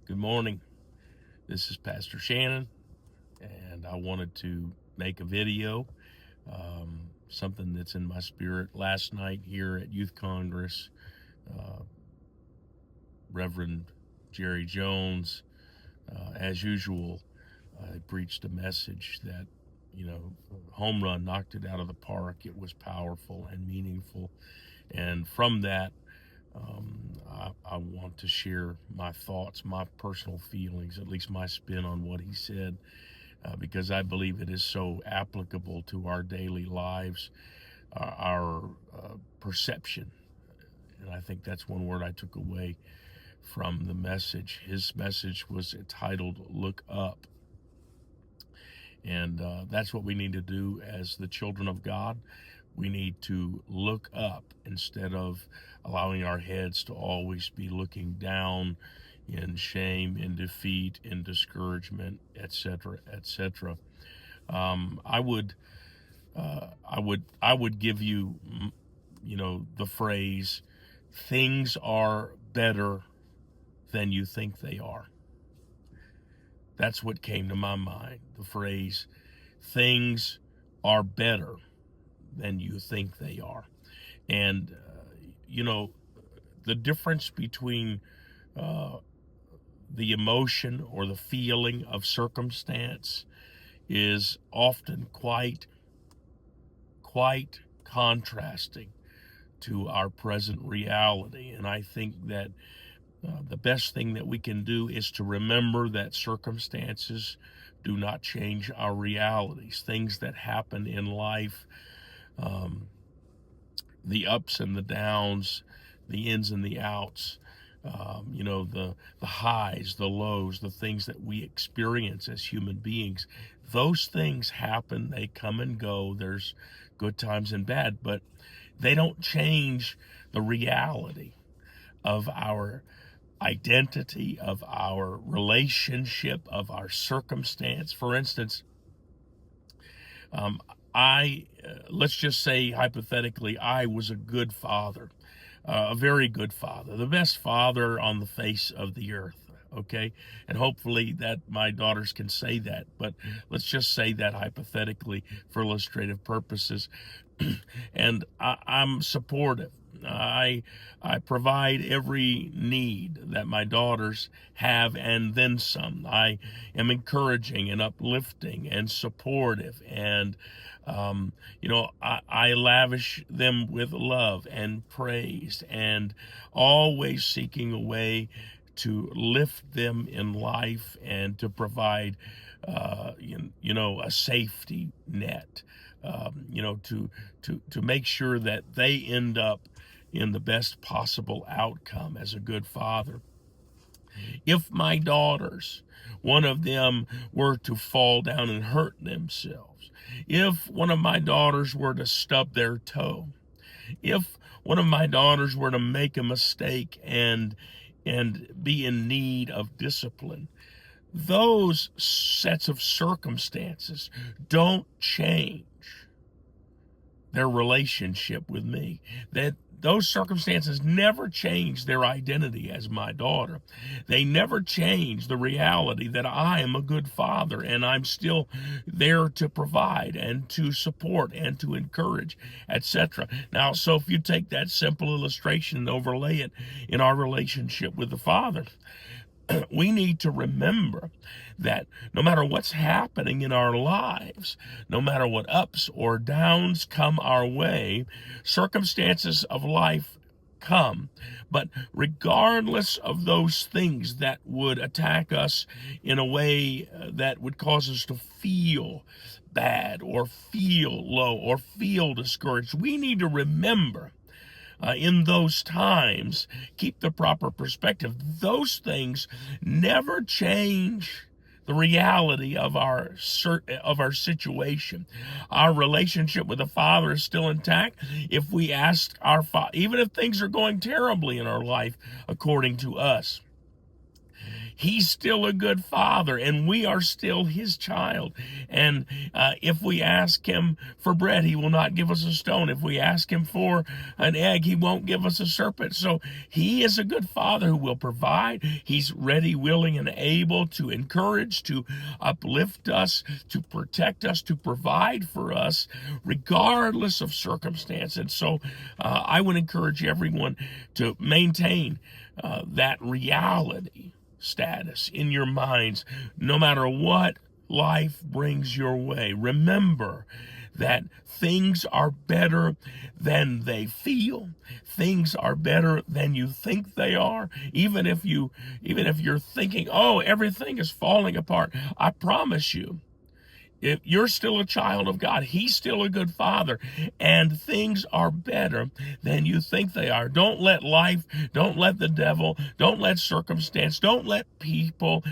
Good morning. This is Pastor Shannon, and I wanted to make a video, something that's in my spirit. Last night here at Youth Congress, Reverend Jerry Jones, as usual, preached a message that, home run, knocked it out of the park. It was powerful and meaningful. And from that, I want to share my thoughts, my personal feelings, at least my spin on what he said, because I believe it is so applicable to our daily lives, our perception. And I think that's one word I took away from the message. His message was titled "Look Up." And that's what we need to do as the children of God. We need to look up instead of allowing our heads to always be looking down in shame, in defeat, in discouragement, etc., etc. I would give you, the phrase, "Things are better than you think they are." That's what came to my mind. The phrase, "Things are better than you think they are." And, the difference between the emotion or the feeling of circumstance is often quite contrasting to our present reality. And I think that the best thing that we can do is to remember that circumstances do not change our realities. Things that happen in life, the ups and the downs, the ins and the outs, the highs, the lows, the things that we experience as human beings, those things happen, they come and go. There's good times and bad, but they don't change the reality of our identity, of our relationship, of our circumstance. For instance, let's just say hypothetically, I was a good father, a very good father, the best father on the face of the earth. Okay. And hopefully that my daughters can say that, but let's just say that hypothetically for illustrative purposes. And I'm supportive. I provide every need that my daughters have and then some. I am encouraging and uplifting and supportive, and I lavish them with love and praise, and always seeking a way to lift them in life and to provide a safety net, to make sure that they end up in the best possible outcome as a good father. If my daughters, one of them, were to fall down and hurt themselves, if one of my daughters were to stub their toe, if one of my daughters were to make a mistake and be in need of discipline, those sets of circumstances don't change their relationship with me. That those circumstances never change their identity as my daughter. They never change the reality that I am a good father and I'm still there to provide and to support and to encourage, etc. Now, so if you take that simple illustration and overlay it in our relationship with the Father, we need to remember that no matter what's happening in our lives, no matter what ups or downs come our way, circumstances of life come. But regardless of those things that would attack us in a way that would cause us to feel bad or feel low or feel discouraged, we need to remember in those times, keep the proper perspective. Those things never change the reality of our situation. Our relationship with the Father is still intact. If we ask our Father, even if things are going terribly in our life according to us, He's still a good father, and we are still his child. And if we ask him for bread, he will not give us a stone. If we ask him for an egg, he won't give us a serpent. So he is a good father who will provide. He's ready, willing, and able to encourage, to uplift us, to protect us, to provide for us, regardless of circumstance. And so I would encourage everyone to maintain that reality status in your minds, no matter what life brings your way. Remember that things are better than they feel. Things are better than you think they are. Even if you're thinking, oh, everything is falling apart, I promise you, if you're still a child of God, he's still a good father, and things are better than you think they are. Don't let life, don't let the devil, don't let circumstance, don't let people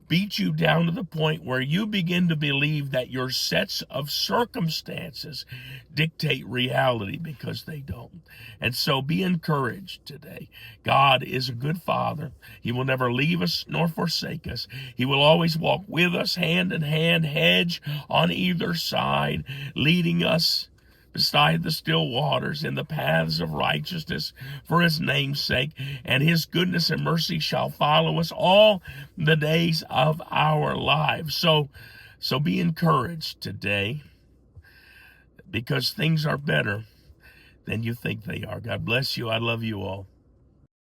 beat you down to the point where you begin to believe that your sets of circumstances dictate reality, because they don't. And so be encouraged today. God is a good father. He will never leave us nor forsake us. He will always walk with us, hand in hand, hedge on either side, leading us beside the still waters in the paths of righteousness for his name's sake, and his goodness and mercy shall follow us all the days of our lives. So be encouraged today, because things are better than you think they are. God bless you. I love you all.